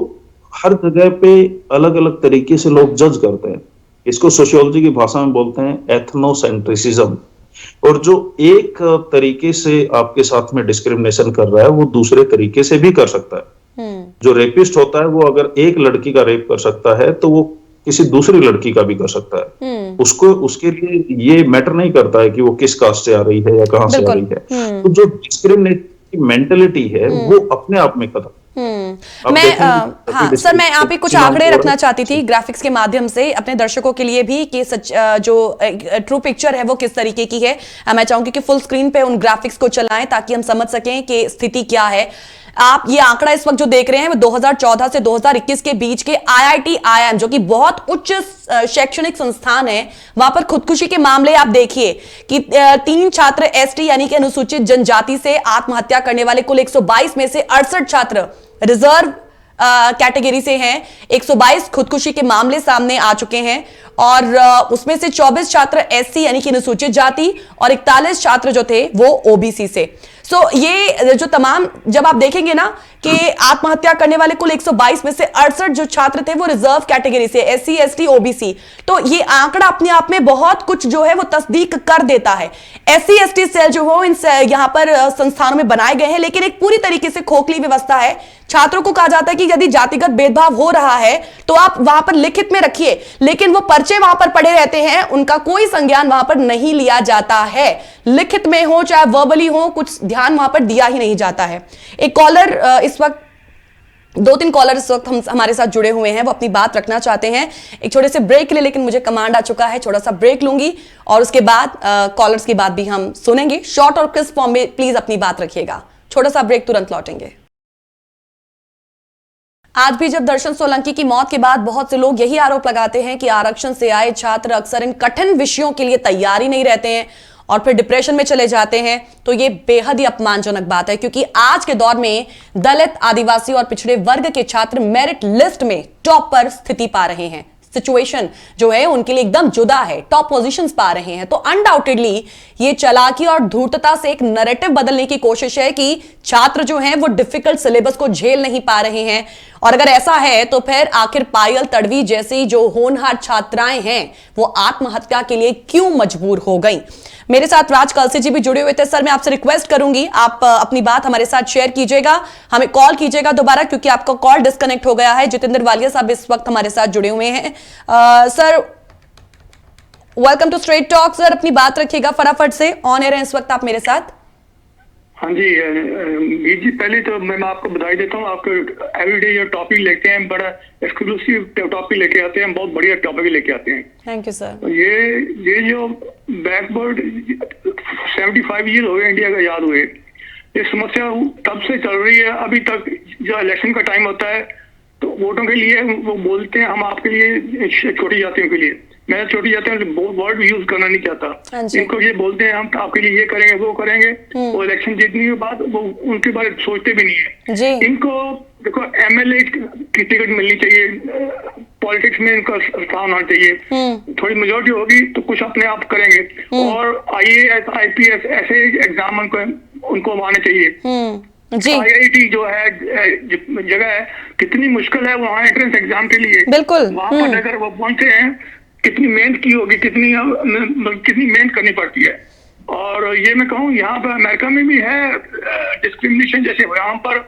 हर जगह पे अलग अलग तरीके से लोग जज करते हैं। इसको सोशियोलॉजी की भाषा में बोलते हैं एथनोसेंट्रिसिज्म। और जो एक तरीके से आपके साथ में डिस्क्रिमिनेशन कर रहा है वो दूसरे तरीके से भी कर सकता है। जो रेपिस्ट होता है वो अगर एक लड़की का रेप कर सकता है तो वो किसी दूसरी लड़की का भी कर सकता है। उसको उसके लिए ये मैटर नहीं करता है कि वो किस कास्ट से आ रही है या कहां से आ रही है। तो जो डिस्क्रिमिनेट की मेंटेलिटी है वो अपने आप में खत्म। हाँ सर, मैं यहाँ पे कुछ आंकड़े रखना चाहती थी ग्राफिक्स के माध्यम से अपने दर्शकों के लिए भी कि सच जो ट्रू पिक्चर है वो किस तरीके की है। मैं चाहूंगी कि फुल स्क्रीन पे उन ग्राफिक्स को चलाएं ताकि हम समझ सकें कि स्थिति क्या है। आप ये आंकड़ा इस वक्त जो देख रहे हैं वो 2014 से 2021 के बीच के IIT-IIM जो कि बहुत उच्च शैक्षणिक संस्थान है, वहां पर खुदकुशी के मामले आप देखिए कि 3 छात्र ST यानी कि अनुसूचित जनजाति से आत्महत्या करने वाले कुल 122 में से 68 छात्र रिजर्व कैटेगरी से हैं। 122 खुदकुशी के मामले सामने आ चुके हैं और उसमें से 24 छात्र SC यानी कि अनुसूचित जाति और 41 छात्र जो थे वो OBC से। ये जो तमाम जब आप देखेंगे ना कि आत्महत्या करने वाले कुल 122 में से 68 जो छात्र थे वो रिजर्व कैटेगरी से, SC ST OBC, तो ये आंकड़ा अपने आप में बहुत कुछ जो है वो तस्दीक कर देता है। SC ST सेल जो हो इन यहाँ पर संस्थानों में बनाए गए हैं, लेकिन एक पूरी तरीके से खोखली व्यवस्था है। छात्रों को कहा जाता है कि यदि जातिगत भेदभाव हो रहा है तो आप वहां पर लिखित में रखिए, लेकिन वो पर्चे वहां पर पड़े रहते हैं, उनका कोई संज्ञान वहां पर नहीं लिया जाता है। लिखित में हो चाहे वर्बली हो, कुछ ध्यान वहां पर दिया ही नहीं जाता है। एक कॉलर इस वक्त 2-3 कॉलर इस वक्त हमारे साथ जुड़े हुए हैं, वो अपनी बात रखना चाहते हैं एक छोटे से ब्रेक के लिए, लेकिन मुझे कमांड आ चुका है, छोटा सा ब्रेक लूंगी और उसके बाद कॉलर्स की बात भी हम सुनेंगे। शॉर्ट और क्रिस्प फॉर्म में प्लीज अपनी बात रखिएगा। छोटा सा ब्रेक, तुरंत लौटेंगे। आज भी जब दर्शन सोलंकी की मौत के बाद बहुत से लोग यही आरोप लगाते हैं कि आरक्षण से आए छात्र अक्सर इन कठिन विषयों के लिए तैयार ही नहीं रहते हैं और फिर डिप्रेशन में चले जाते हैं, तो ये बेहद ही अपमानजनक बात है, क्योंकि आज के दौर में दलित, आदिवासी और पिछड़े वर्ग के छात्र मेरिट लिस्ट में टॉप पर स्थिति पा रहे हैं। सिचुएशन जो है उनके लिए एकदम जुदा है, टॉप पोजीशंस पा रहे हैं। तो अनडाउटेडली ये चालाकी और धूर्तता से एक नैरेटिव बदलने की कोशिश है कि छात्र जो हैं वो डिफिकल्ट सिलेबस को झेल नहीं पा रहे हैं। और अगर ऐसा है तो फिर आखिर पायल तड़वी जैसी जो होनहार छात्राएं हैं वो आत्महत्या के लिए क्यों मजबूर हो गई। मेरे साथ राज कलसी जी भी जुड़े हुए थे। सर, मैं आपसे रिक्वेस्ट करूंगी आप अपनी बात हमारे साथ शेयर कीजिएगा, हमें कॉल कीजिएगा दोबारा, क्योंकि आपका कॉल डिस्कनेक्ट हो गया है। जितेंद्र वालिया साहब इस वक्त हमारे साथ जुड़े हुए हैं। Sir, welcome to straight talk. Sir, अपनी बात रखिएगा फटाफट से, ऑन एयर है इस वक्त आप मेरे साथ। हाँ जी वीर जी, पहले तो मैं आपको बधाई देता हूँ। आपको एवरीडे जो टॉपिक लेते हैं, बड़ा एक्सक्लूसिव टॉपिक लेके आते हैं, बहुत बढ़िया टॉपिक लेके आते हैं। Thank you sir. तो ये जो बैकवर्ड 75 ईयर हो गए इंडिया का याद हुए, ये समस्या तब से चल रही है अभी तक। जो इलेक्शन का टाइम होता है तो वोटों के लिए वो बोलते हैं हम आपके लिए, छोटी जातियों के लिए, मैं छोटी जातियों वर्ड यूज करना नहीं चाहता, इनको ये बोलते हैं हम आपके लिए ये करेंगे वो करेंगे, वो इलेक्शन जीतने के बाद वो उनके बारे में सोचते भी नहीं है। इनको देखो MLA की टिकट मिलनी चाहिए, पॉलिटिक्स में इनका स्थान होना चाहिए, थोड़ी मेजोरिटी होगी तो कुछ अपने आप करेंगे, और IAS IPS ऐसे एग्जाम उनको आने चाहिए। IIT जो है जगह है, कितनी मुश्किल है वहाँ एंट्रेंस एग्जाम के लिए, बिल्कुल वहाँ पर अगर वो पहुंचे हैं, कितनी मेहनत की होगी, कितनी मेहनत करनी पड़ती है। और ये मैं कहूँ यहाँ पर अमेरिका में भी है डिस्क्रिमिनेशन, जैसे यहाँ पर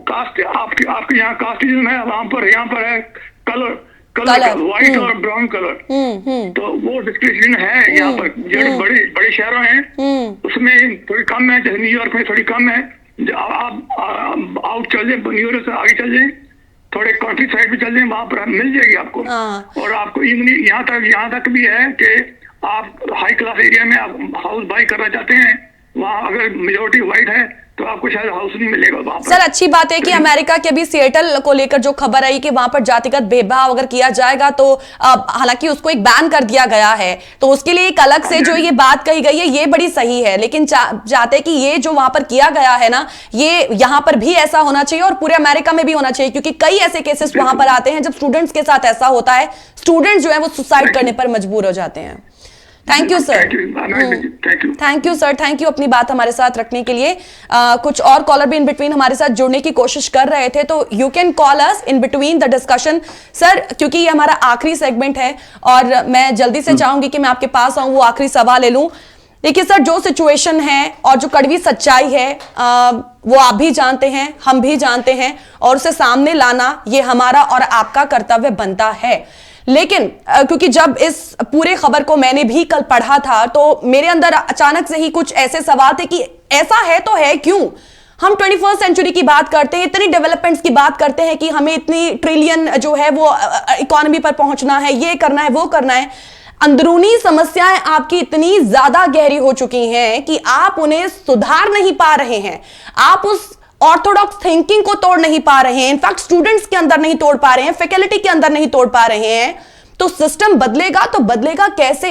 कास्ट, आपके यहाँ कास्टिज्म है, वहाँ पर यहाँ पर है कलर व्हाइट और ब्राउन कलर, तो वो डिस्क्रिमिनेशन है यहाँ पर। जो बड़े शहरों हैं उसमें थोड़ी कम है, जैसे न्यूयॉर्क में थोड़ी कम है। आप आउट चल जाए, न्यूयॉर्क से आगे चल जाए, थोड़े कंट्री साइड भी चल जाए, वहां पर मिल जाएगी आपको। और आपको यहाँ तक भी है कि आप हाई क्लास एरिया में आप हाउस बाई करना चाहते हैं वहाँ अगर मेजोरिटी व्हाइट है तो आपको शायद हाउस नहीं मिलेगा वहाँ पर। सर अच्छी बात है कि अमेरिका के अभी सिएटल को लेकर जो खबर आई कि वहां पर जातिगत भेदभाव अगर किया जाएगा तो हालांकि उसको एक बैन कर दिया गया है, तो उसके लिए एक अलग से जो ये बात कही गई है ये बड़ी सही है, लेकिन चाहते कि ये जो वहां पर किया गया है ना, ये यहां पर भी ऐसा होना चाहिए और पूरे अमेरिका में भी होना चाहिए, क्योंकि कई ऐसे केसेस वहां पर आते हैं जब स्टूडेंट्स के साथ ऐसा होता है, स्टूडेंट्स जो है वो सुसाइड करने पर मजबूर हो जाते हैं। Thank you sir. Thank you sir, thank you अपनी बात हमारे साथ रखने के लिए। कुछ और कॉलर भी इन बिटवीन हमारे साथ जुड़ने की कोशिश कर रहे थे, तो you can call us in between the discussion sir, क्योंकि ये हमारा आखिरी सेगमेंट है और मैं जल्दी से चाहूंगी कि मैं आपके पास आऊं, वो आखिरी सवाल ले लूं। देखिए सर, जो सिचुएशन है और जो कड़वी सच्चाई है वो आप भी जानते हैं, हम भी जानते हैं, और उसे सामने लाना ये हमारा और आपका कर्तव्य बनता है। लेकिन क्योंकि जब इस पूरे खबर को मैंने भी कल पढ़ा था तो मेरे अंदर अचानक से ही कुछ ऐसे सवाल थे कि ऐसा है तो है क्यों? हम 21st सेंचुरी की बात करते हैं, इतनी डेवलपमेंट्स की बात करते हैं कि हमें इतनी ट्रिलियन जो है वो इकोनॉमी पर पहुंचना है, ये करना है, वो करना है। अंदरूनी समस्याएं आपकी इतनी ज्यादा गहरी हो चुकी हैं कि आप उन्हें सुधार नहीं पा रहे हैं, आप उस ऑर्थोडॉक्स थिंकिंग को तोड़ नहीं पा रहे हैं, इनफैक्ट स्टूडेंट्स के अंदर नहीं तोड़ पा रहे हैं, फैकल्टी के अंदर नहीं तोड़ पा रहे हैं, तो सिस्टम बदलेगा तो बदलेगा कैसे?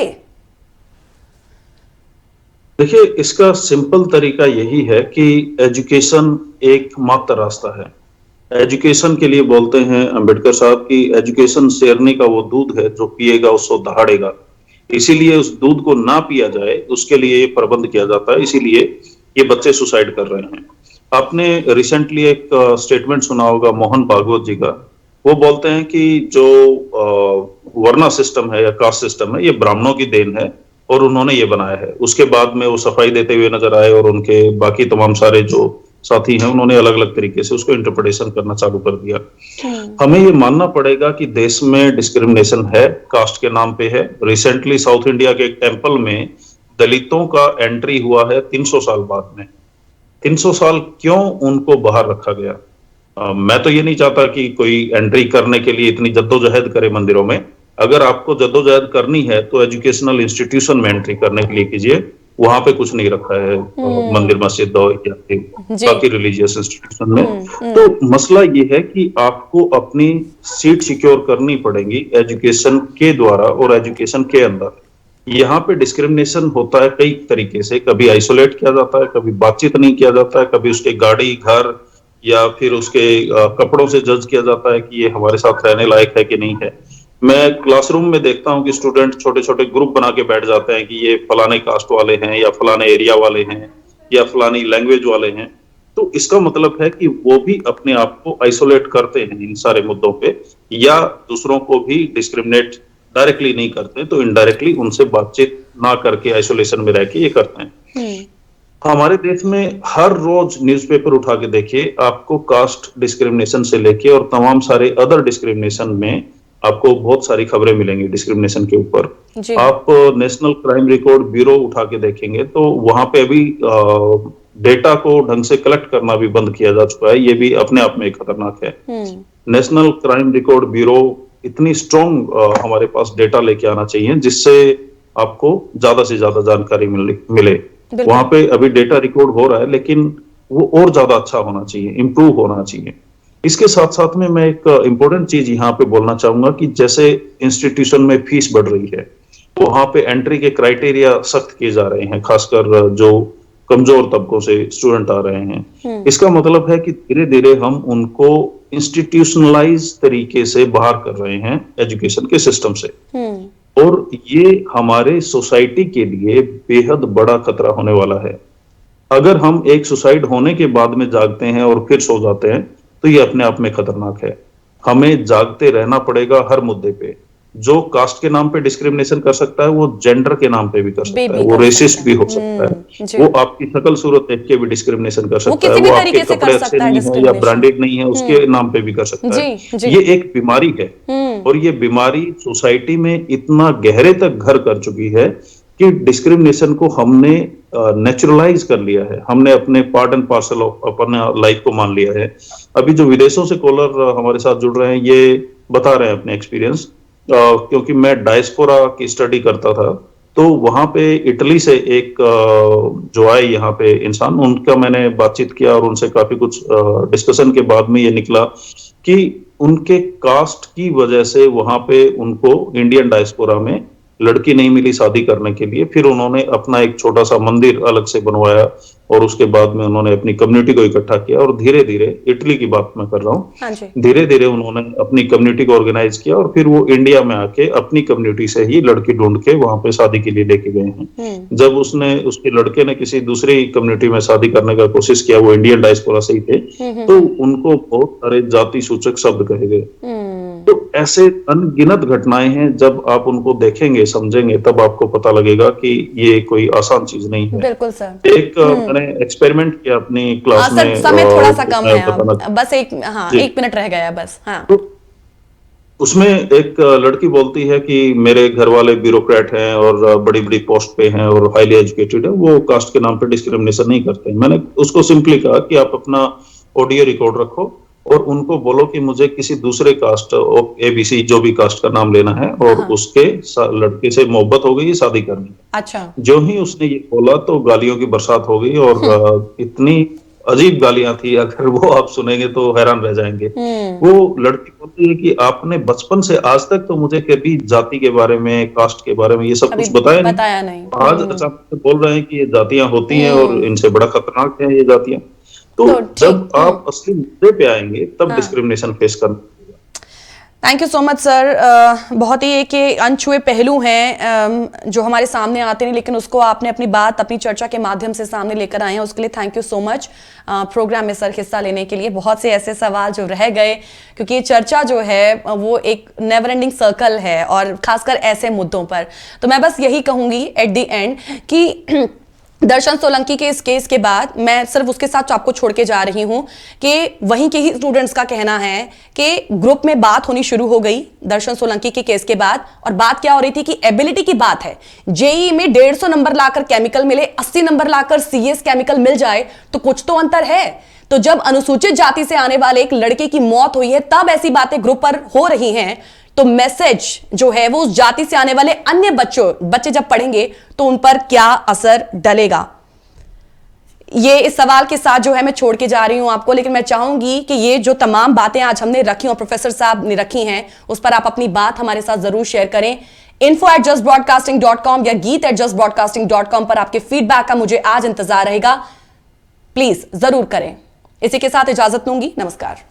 देखिए, इसका सिंपल तरीका यही है कि एजुकेशन एक मात्र रास्ता है। एजुकेशन के लिए बोलते हैं अंबेडकर साहब की एजुकेशन शेरनी का वो दूध है जो पिएगा उसको दहाड़ेगा। इसीलिए उस दूध को ना पिया जाए उसके लिए ये प्रबंध किया जाता है, इसीलिए ये बच्चे सुसाइड कर रहे हैं। आपने रिसेंटली एक स्टेटमेंट सुना होगा मोहन भागवत जी का। वो बोलते हैं कि जो वर्णा सिस्टम है या कास्ट सिस्टम है ये ब्राह्मणों की देन है और उन्होंने ये बनाया है। उसके बाद में वो सफाई देते हुए नजर आए और उनके बाकी तमाम सारे जो साथी हैं उन्होंने अलग अलग तरीके से उसको इंटरप्रिटेशन करना चालू कर दिया। हमें ये मानना पड़ेगा कि देश में डिस्क्रिमिनेशन है, कास्ट के नाम पे है। रिसेंटली साउथ इंडिया के एक टेम्पल में दलितों का एंट्री हुआ है 300 साल बाद में। 300 साल क्यों उनको बाहर रखा गया? मैं तो ये नहीं चाहता कि कोई एंट्री करने के लिए इतनी जद्दोजहद करे मंदिरों में। अगर आपको जद्दोजहद करनी है तो एजुकेशनल इंस्टीट्यूशन में एंट्री करने के लिए कीजिए, वहां पे कुछ नहीं रखा है मंदिर मस्जिद या बाकी रिलीजियस इंस्टीट्यूशन में। तो मसला ये है कि आपको अपनी सीट सिक्योर करनी पड़ेगी एजुकेशन के द्वारा और एजुकेशन के अंदर। यहाँ पे डिस्क्रिमिनेशन होता है कई तरीके से, कभी आइसोलेट किया जाता है, कभी बातचीत नहीं किया जाता है, कभी उसके गाड़ी घर या फिर उसके कपड़ों से जज किया जाता है कि ये हमारे साथ रहने लायक है कि नहीं है। मैं क्लासरूम में देखता हूँ कि स्टूडेंट छोटे छोटे ग्रुप बना के बैठ जाते हैं कि ये फलाने कास्ट वाले हैं या फलाने एरिया वाले हैं या फलानी लैंग्वेज वाले हैं। तो इसका मतलब है कि वो भी अपने आप को आइसोलेट करते हैं इन सारे मुद्दों पे, या दूसरों को भी डिस्क्रिमिनेट डायरेक्टली नहीं करते तो इनडायरेक्टली उनसे बातचीत ना करके आइसोलेशन में रह के ये करते हैं। हमारे देश में हर रोज न्यूज़पेपर उठा के देखिए, आपको कास्ट डिस्क्रिमिनेशन से लेके और तमाम सारे अदर डिस्क्रिमिनेशन में आपको बहुत सारी खबरें मिलेंगी डिस्क्रिमिनेशन के ऊपर। आप नेशनल क्राइम रिकॉर्ड ब्यूरो उठा के देखेंगे तो वहां पे अभी डेटा को ढंग से कलेक्ट करना भी बंद किया जा चुका है। ये भी अपने आप में एक खतरनाक है। नेशनल क्राइम रिकॉर्ड ब्यूरो इतनी स्ट्रॉन्ग हमारे पास डेटा लेके आना चाहिए जिससे आपको ज्यादा से ज्यादा जानकारी मिले। वहां पे अभी डेटा रिकॉर्ड हो रहा है लेकिन वो और ज्यादा अच्छा होना चाहिए, इंप्रूव होना चाहिए। इसके साथ साथ में मैं एक इंपॉर्टेंट चीज यहाँ पे बोलना चाहूंगा कि जैसे इंस्टीट्यूशन में फीस बढ़ रही है, वहां पे एंट्री के क्राइटेरिया सख्त किए जा रहे हैं, खासकर जो कमजोर तबकों से स्टूडेंट आ रहे हैं। इसका मतलब है कि धीरे धीरे हम उनको इंस्टीट्यूशनलाइज तरीके से बाहर कर रहे हैं एजुकेशन के सिस्टम से, और ये हमारे सोसाइटी के लिए बेहद बड़ा खतरा होने वाला है। अगर हम एक सुसाइड होने के बाद में जागते हैं और फिर सो जाते हैं तो ये अपने आप में खतरनाक है। हमें जागते रहना पड़ेगा हर मुद्दे पे। जो कास्ट के नाम पे डिस्क्रिमिनेशन कर सकता है वो जेंडर के नाम पे भी कर सकता है, वो रेसिस्ट भी हो सकता है, वो आपकी शकल सूरत देख के भी डिस्क्रिमिनेशन कर सकता है, वो आपके कपड़े अच्छे नहीं है या ब्रांडेड नहीं है उसके नाम पे भी कर सकता है। ये एक बीमारी है और ये बीमारी सोसाइटी में इतना गहरे तक घर कर चुकी है कि डिस्क्रिमिनेशन को हमने नेचुरलाइज कर लिया है, हमने अपने पार्ट एंड पार्सल ऑफ अपने लाइफ को मान लिया है। अभी जो विदेशों से कॉलर हमारे साथ जुड़ रहे हैं ये बता रहे हैं अपने एक्सपीरियंस, क्योंकि मैं डायस्पोरा की स्टडी करता था तो वहां पे इटली से एक जो आए यहाँ पे इंसान, उनका मैंने बातचीत किया और उनसे काफी कुछ डिस्कशन के बाद में ये निकला कि उनके कास्ट की वजह से वहां पे उनको इंडियन डायस्पोरा में लड़की नहीं मिली शादी करने के लिए। फिर उन्होंने अपना एक छोटा सा मंदिर अलग से बनवाया और उसके बाद में उन्होंने अपनी कम्युनिटी को इकट्ठा किया और धीरे धीरे, इटली की बात मैं कर रहा हूँ, हाँ जी। धीरे धीरे उन्होंने अपनी कम्युनिटी को ऑर्गेनाइज किया और फिर वो इंडिया में आके अपनी कम्युनिटी से ही लड़की ढूंढ के वहां पे शादी के लिए लेके गए हैं। जब उसके लड़के ने किसी दूसरी कम्युनिटी में शादी करने का कोशिश किया, वो इंडियन डायस्पोरा से ही थे, तो उनको बहुत सारे जाति सूचक शब्द कहे गए। तो ऐसे अनगिनत घटनाएं हैं, जब आप उनको देखेंगे समझेंगे तब आपको पता लगेगा कि ये कोई आसान चीज नहीं है। बिल्कुल सर। एक मैंने एक्सपेरिमेंट किया अपनी क्लास में। समय थोड़ा सा कम है, बस एक मिनट रह गया बस। हाँ। तो उसमें एक लड़की बोलती है कि मेरे घर वाले ब्यूरोक्रेट हैं और बड़ी बड़ी पोस्ट पे हैं और हाईली एजुकेटेड है, वो कास्ट के नाम पे डिस्क्रिमिनेशन नहीं करते। मैंने उसको सिंपली कहा कि आप अपना ऑडियो रिकॉर्ड रखो और उनको बोलो कि मुझे किसी दूसरे कास्ट, ABC जो भी कास्ट का नाम लेना है, और उसके लड़के से मोहब्बत हो गई, शादी करनी। अच्छा। जो ही उसने ये बोला तो गालियों की बरसात हो गई और इतनी अजीब गालियां थी, अगर वो आप सुनेंगे तो हैरान रह जाएंगे। वो लड़की बोलती है कि आपने बचपन से आज तक तो मुझे कभी जाति के बारे में, कास्ट के बारे में ये सब कुछ बताया नहीं। आज अचानक बोल रहे हैं कि ये जातियां होती हैं और इनसे बड़ा खतरनाक है ये जातियां। तो जब आप असली मुद्दे पे आएंगे तब डिस्क्रिमिनेशन फेस करना। Thank you so much sir. बहुत ही एक अनछुए पहलू हैं जो हमारे सामने आते नहीं, लेकिन उसको आपने अपनी बात, अपनी चर्चा के माध्यम से सामने लेकर आए हैं, उसके लिए thank you so much program में सर हिस्सा लेने के लिए। बहुत से ऐसे सवाल जो रह गए, क्योंकि ये चर्चा जो है वो एक नेवर एंडिंग सर्कल है और खासकर ऐसे मुद्दों पर। तो मैं बस यही कहूंगी एट द एंड कि दर्शन सोलंकी के इस केस के बाद मैं सिर्फ उसके साथ आपको छोड़ के जा रही हूं कि वहीं के ही स्टूडेंट्स का कहना है कि ग्रुप में बात होनी शुरू हो गई दर्शन सोलंकी के केस के बाद, और बात क्या हो रही थी कि एबिलिटी की बात है। जेईई में 150 नंबर लाकर केमिकल मिले, 80 नंबर लाकर सीएस केमिकल मिल जाए तो कुछ तो अंतर है। तो जब अनुसूचित जाति से आने वाले एक लड़के की मौत हुई है तब ऐसी बातें ग्रुप पर हो रही हैं, तो मैसेज जो है वो उस जाति से आने वाले अन्य बच्चे जब पढ़ेंगे तो उन पर क्या असर डलेगा। ये इस सवाल के साथ जो है मैं छोड़ के जा रही हूं आपको, लेकिन मैं चाहूंगी कि ये जो तमाम बातें आज हमने रखी और प्रोफेसर साहब ने रखी हैं उस पर आप अपनी बात हमारे साथ जरूर शेयर करें। info@justbroadcasting.com या geet@justbroadcasting.com पर आपके फीडबैक का मुझे आज इंतजार रहेगा, प्लीज जरूर करें। इसी के साथ इजाजत लूंगी, नमस्कार।